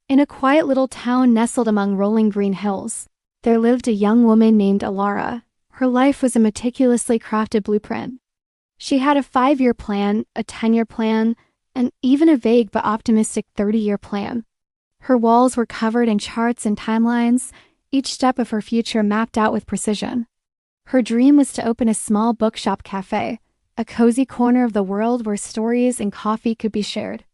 In a quiet little town nestled among rolling green hills, there lived a young woman named Alara. Her life was a meticulously crafted blueprint. She had a 5-year plan, a 10-year plan, and even a vague but optimistic 30-year plan. Her walls were covered in charts and timelines, each step of her future mapped out with precision. Her dream was to open a small bookshop cafe, a cozy corner of the world where stories and coffee could be shared.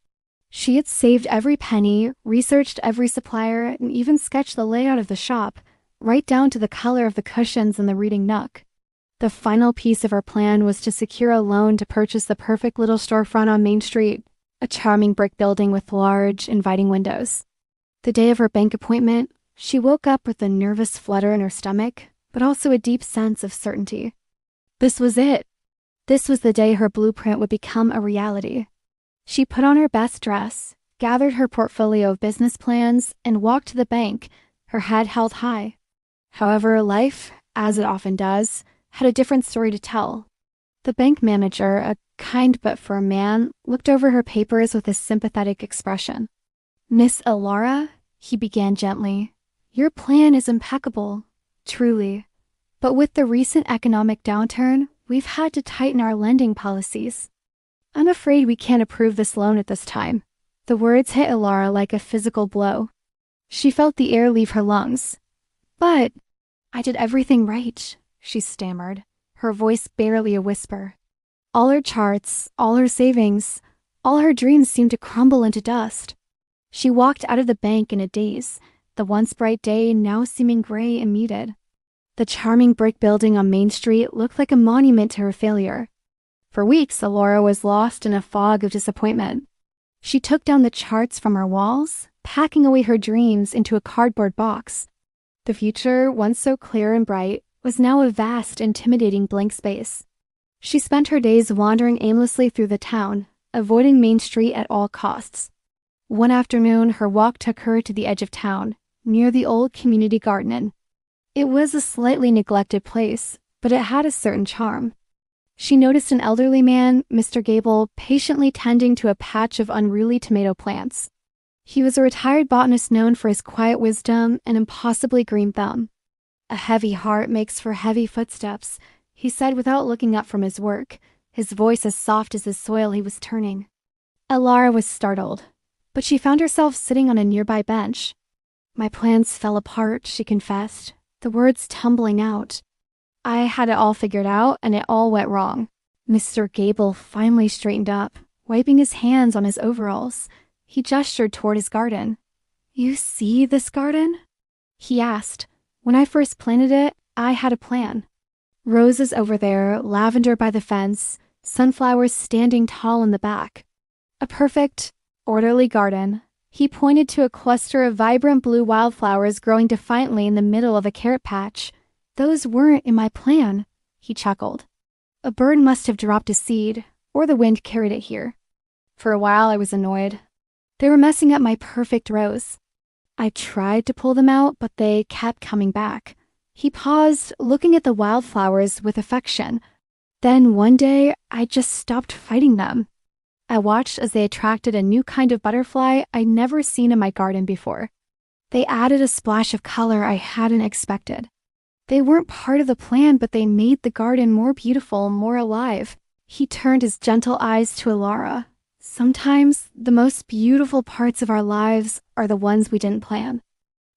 She had saved every penny, researched every supplier, and even sketched the layout of the shop, right down to the color of the cushions in the reading nook. The final piece of her plan was to secure a loan to purchase the perfect little storefront on Main Street, a charming brick building with large, inviting windows. The day of her bank appointment, she woke up with a nervous flutter in her stomach, but also a deep sense of certainty. This was it. This was the day her blueprint would become a reality. She put on her best dress, gathered her portfolio of business plans, and walked to the bank, her head held high. However, life, as it often does, had a different story to tell. The bank manager, a kind but firm man, looked over her papers with a sympathetic expression. "Miss Alara," he began gently, "your plan is impeccable, truly. But with the recent economic downturn, we've had to tighten our lending policies. I'm afraid we can't approve this loan at this time." The words hit Alara like a physical blow. She felt the air leave her lungs. "But I did everything right," she stammered, her voice barely a whisper. All her charts, all her savings, all her dreams seemed to crumble into dust. She walked out of the bank in a daze, the once bright day now seeming gray and muted. The charming brick building on Main Street looked like a monument to her failure. For weeks, Alara was lost in a fog of disappointment. She took down the charts from her walls, packing away her dreams into a cardboard box. The future, once so clear and bright, was now a vast, intimidating blank space. She spent her days wandering aimlessly through the town, avoiding Main Street at all costs. One afternoon, her walk took her to the edge of town, near the old community garden. It was a slightly neglected place, but it had a certain charm. She noticed an elderly man, Mr. Gable, patiently tending to a patch of unruly tomato plants. He was a retired botanist known for his quiet wisdom and impossibly green thumb. "A heavy heart makes for heavy footsteps," he said without looking up from his work, his voice as soft as the soil he was turning. Alara was startled, but she found herself sitting on a nearby bench. "My plans fell apart," she confessed, the words tumbling out. "I had it all figured out, and it all went wrong." Mr. Gable finally straightened up, wiping his hands on his overalls. He gestured toward his garden. "You see this garden?" he asked. "When I first planted it, I had a plan. Roses over there, lavender by the fence, sunflowers standing tall in the back. A perfect, orderly garden." He pointed to a cluster of vibrant blue wildflowers growing defiantly in the middle of a carrot patch. "Those weren't in my plan," he chuckled. "A bird must have dropped a seed, or the wind carried it here." For a while I was annoyed. They were messing up my perfect rows. I tried to pull them out, but they kept coming back. He paused, looking at the wildflowers with affection. Then one day, I just stopped fighting them. I watched as they attracted a new kind of butterfly I'd never seen in my garden before. They added a splash of color I hadn't expected. They weren't part of the plan, but they made the garden more beautiful, more alive. He turned his gentle eyes to Alara. "Sometimes the most beautiful parts of our lives are the ones we didn't plan.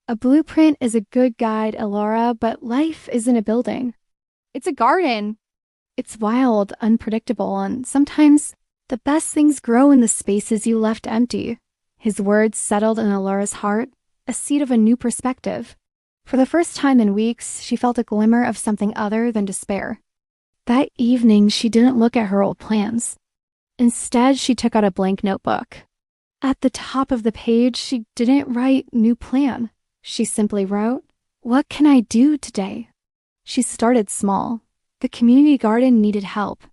A blueprint is a good guide, Alara, but life isn't a building. It's a garden. It's wild, unpredictable, and sometimes the best things grow in the spaces you left empty." His words settled in Alara's heart, a seed of a new perspective. For the first time in weeks, she felt a glimmer of something other than despair. That evening, she didn't look at her old plans. Instead, she took out a blank notebook. At the top of the page, she didn't write "new plan." She simply wrote, "What can I do today?" She started small. The community garden needed help.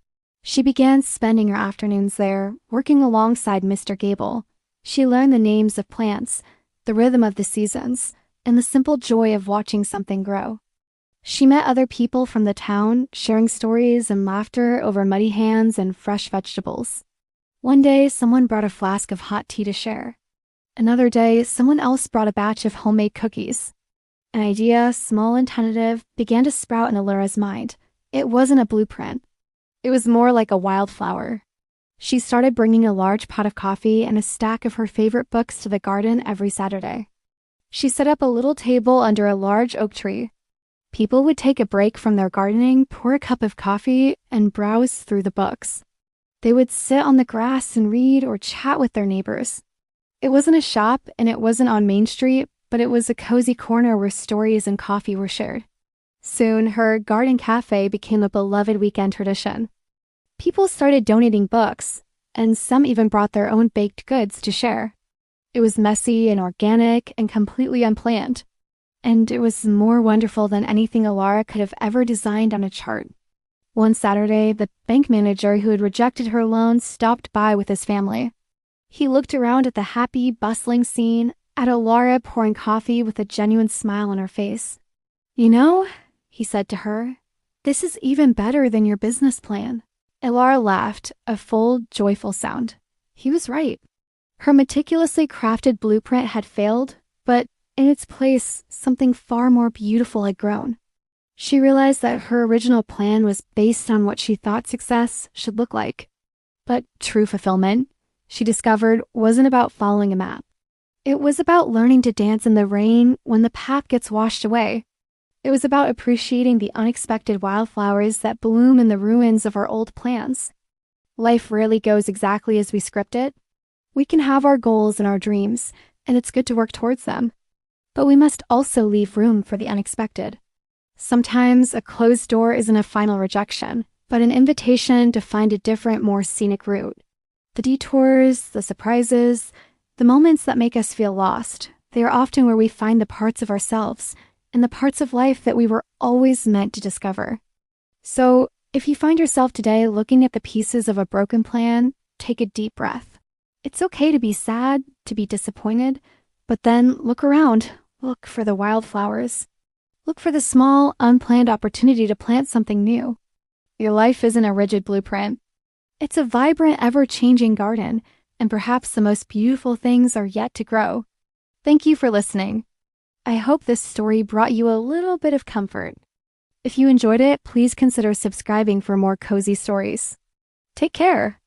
She began spending her afternoons there, working alongside Mr. Gable. She learned the names of plants, the rhythm of the seasons, and the simple joy of watching something grow. She met other people from the town, sharing stories and laughter over muddy hands and fresh vegetables. One day, someone brought a flask of hot tea to share. Another day, someone else brought a batch of homemade cookies. An idea, small and tentative, began to sprout in Alara's mind. It wasn't a blueprint. It was more like a wildflower. She started bringing a large pot of coffee and a stack of her favorite books to the garden every Saturday. She set up a little table under a large oak tree. People would take a break from their gardening, pour a cup of coffee, and browse through the books. They would sit on the grass and read or chat with their neighbors. It wasn't a shop and it wasn't on Main Street, but it was a cozy corner where stories and coffee were shared. Soon, her garden cafe became a beloved weekend tradition. People started donating books, and some even brought their own baked goods to share. It was messy and organic and completely unplanned. And it was more wonderful than anything Alara could have ever designed on a chart. One Saturday, the bank manager who had rejected her loan stopped by with his family. He looked around at the happy, bustling scene, at Alara pouring coffee with a genuine smile on her face. "You know," he said to her, "this is even better than your business plan." Alara laughed, a full, joyful sound. He was right. Her meticulously crafted blueprint had failed, but in its place, something far more beautiful had grown. She realized that her original plan was based on what she thought success should look like. But true fulfillment, she discovered, wasn't about following a map. It was about learning to dance in the rain when the path gets washed away. It was about appreciating the unexpected wildflowers that bloom in the ruins of our old plans. Life rarely goes exactly as we script it. We can have our goals and our dreams, and it's good to work towards them. But we must also leave room for the unexpected. Sometimes a closed door isn't a final rejection, but an invitation to find a different, more scenic route. The detours, the surprises, the moments that make us feel lost, they are often where we find the parts of ourselves and the parts of life that we were always meant to discover. So, if you find yourself today looking at the pieces of a broken plan, take a deep breath. It's okay to be sad, to be disappointed, but then look around. Look for the wildflowers. Look for the small, unplanned opportunity to plant something new. Your life isn't a rigid blueprint. It's a vibrant, ever-changing garden, and perhaps the most beautiful things are yet to grow. Thank you for listening. I hope this story brought you a little bit of comfort. If you enjoyed it, please consider subscribing for more cozy stories. Take care.